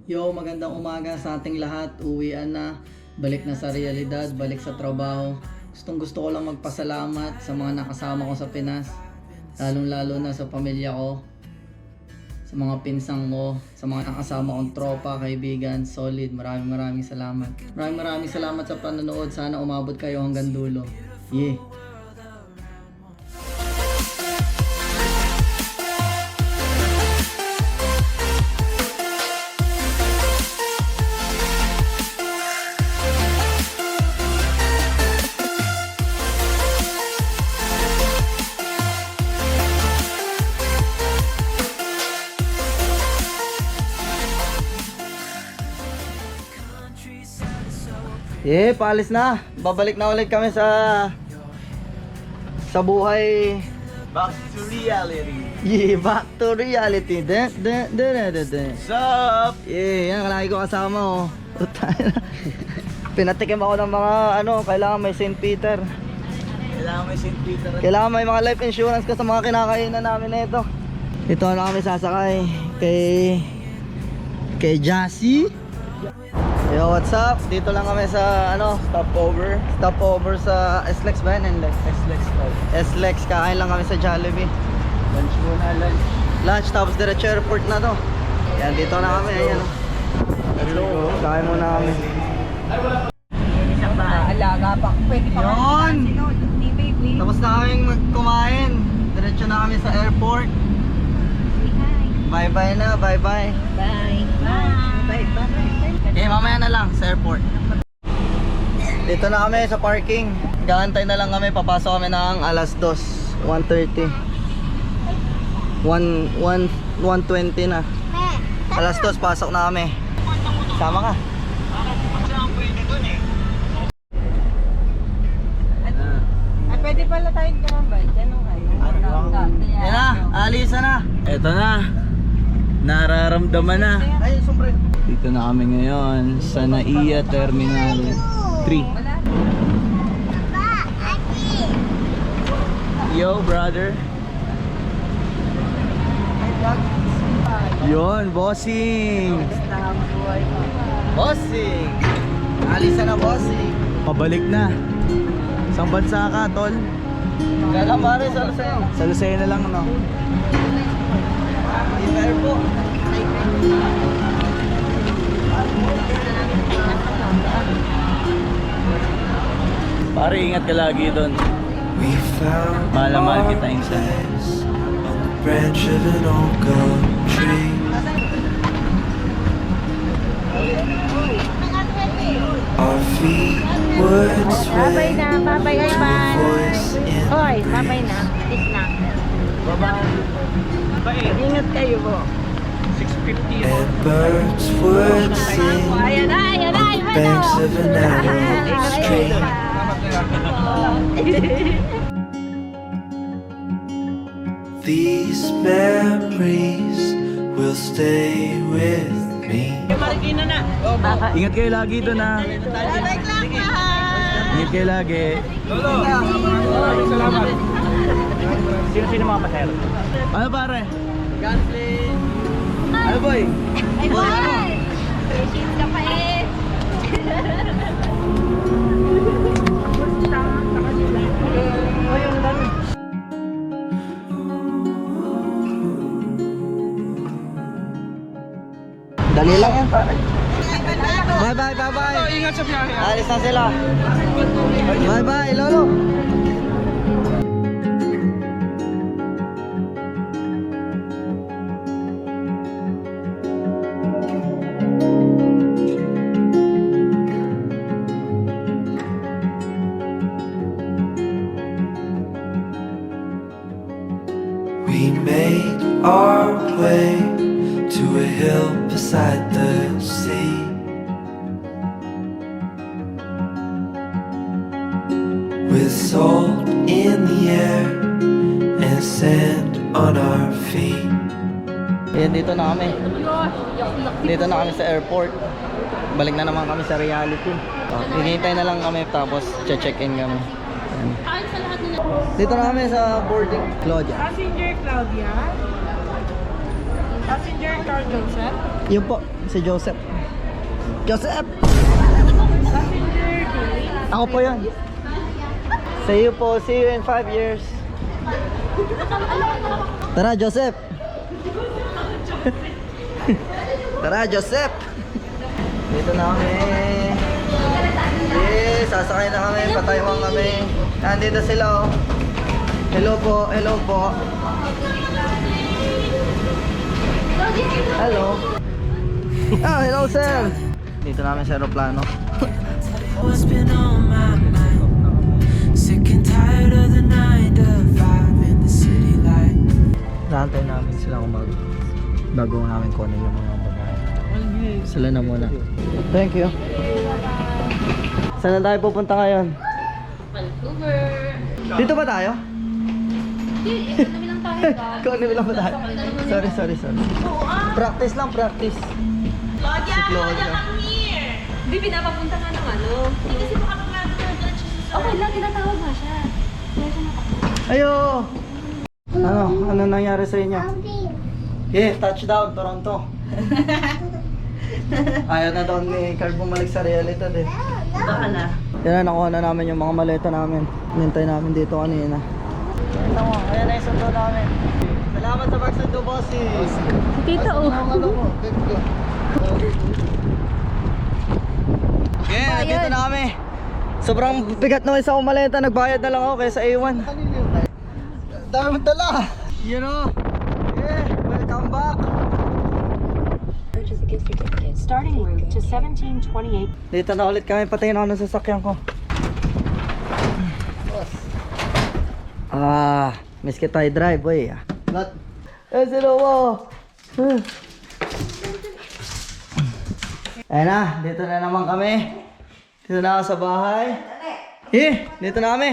Yo, magandang umaga sa ating lahat. Uwian na, balik na sa realidad, balik sa trabaho. Gusto ko lang magpasalamat sa mga nakasama ko sa Pinas. Lalong-lalo na sa pamilya ko, sa mga pinsang ko, sa mga nakasama kong tropa, kaibigan, solid. Maraming salamat. Maraming salamat sa panonood. Sana umabot kayo hanggang dulo. Yeah. Paalis na. Babalik na ulit kami sa buhay. Back to reality. Back to reality. Sup? Yan, lagi ko kasama oh. Pinatikim ako ng mga kailangan may St. Peter. Kailangan may St. Peter. Kailangan may mga life insurance ka sa mga kinakainan namin nito. Ito na kami sasakay kay Jassy. Yo, what's up? Dito lang kami sa stopover sa SLEX ba yan? SLEX, kakain lang kami sa Jollibee. Lunch muna, Lunch, tapos diretso airport na to. Yan, dito na kami, ayan. Hello. Kain muna kami. Isang alaga pa. Pwede pa Yun! Ni baby. Tapos na kaming kumain. Diretso na kami sa airport. Bye-bye na, bye-bye. Bye. Bye. Mamaya na lang sa airport. Dito na kami sa parking. Gaantay na lang kami, papasok kami ng alas 2, 1:30. 1:20 na. Alas 2, pasok na kami. Sama ka. Pwede pala tayong kumabay. Ganun kayo. Yan na, alisa na. Eto na. Nararamdaman na. Ay, sumbre. Dito na kami ngayon sa NAIA Terminal 3. Yo, brother. Yon, bossing. Bossing. Alisa na, bossing. Pabalik na. Isang bansa ka, tol. Kailan pare, sa sa'yo. Sa Lucena lang, no? Iber po. Pare, ingat ka lagi doon. Mahal na mahal kita, insan. Branch of an old gum tree. Our feet would sway. Babay To a voice in Hoy, the babay breeze. na. Kiss na. Ingat kayo po. And birds would sing Ayan na, on the banks of a narrow stream. These memories will stay with me. Ingat kayo lagi doon, ha? Ingat kayo lagi. Sino mga pasero? Ano, pare? Gunplay. Ano, boy? Ay, boy! Shit ka pa eh. Dali lang yan pare. Bye. Ingat sa biyahe. Alis na sila. Bye, lolo. We made our way to a hill beside the sea. With salt in the air and sand on our feet. Ayan, dito na kami. Dito na kami sa airport. Balik na naman kami sa reality. Hihintay na lang kami tapos check-in kami. Ayan. Dito na kami sa boarding. Claudia. Passenger Claudia. Passenger car, Joseph. Yun po, si Joseph. Joseph! Passenger Julie. Ako po yun. See you po. See you in 5 years. Tara, Joseph! Tara, Joseph! Dito na kami. Yes, sasakay na kami. Pataywang kami. Nandito sila oh. Hello po, hello po. Hello. Ah, hello sir. Dito namin sa aeroplano. What's been on my mind? Sick and tired of the 9 to 5 in the city light. Naantay namin sila kung bago namin kunin yung mga bagay. Sila na muna. Thank you. Saan na tayo pupunta ngayon? Vancouver. Dito ba tayo? Hindi, economy lang tayo ba? Kunin lang ba tayo? Sorry. Practice lang, practice. Claudia, Si Claudia. come here. Hindi, pinapapunta nga ng ano. Hindi kasi makapag-lunch siya. Okay lang, tinatawag nga siya. Ayo! Ano nangyari sa inyo? Yeah, touchdown, Toronto. Ayaw na daw ni Carl bumalik sa realidad eh. Baka na. Yan na, nakuha na namin yung mga maleta namin. Nintay namin dito kanina. Ito mo, ayan na yung sundo namin. Salamat sa pagsundo, bossy. Tita, oh. Yeah, nandito na kami. Sobrang bigat naman sa maleta. Nagbayad na lang ako kaya sa A1. Dami mo dala. You know? Yeah, welcome back. Purchase a gift certificate. Starting route to 1728. Dito na ulit kami. Patayin ako ng sasakyan ko. Miss kita drive, boy. Not. Eh, sino mo? Ayan na, dito na naman kami. Dito na ako sa bahay. Dito na kami.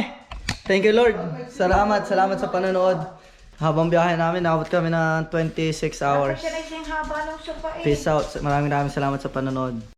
Thank you, Lord. Salamat sa panonood. Habang biyahe namin, nakabot kami ng 26 hours. Peace out. Maraming salamat sa panonood.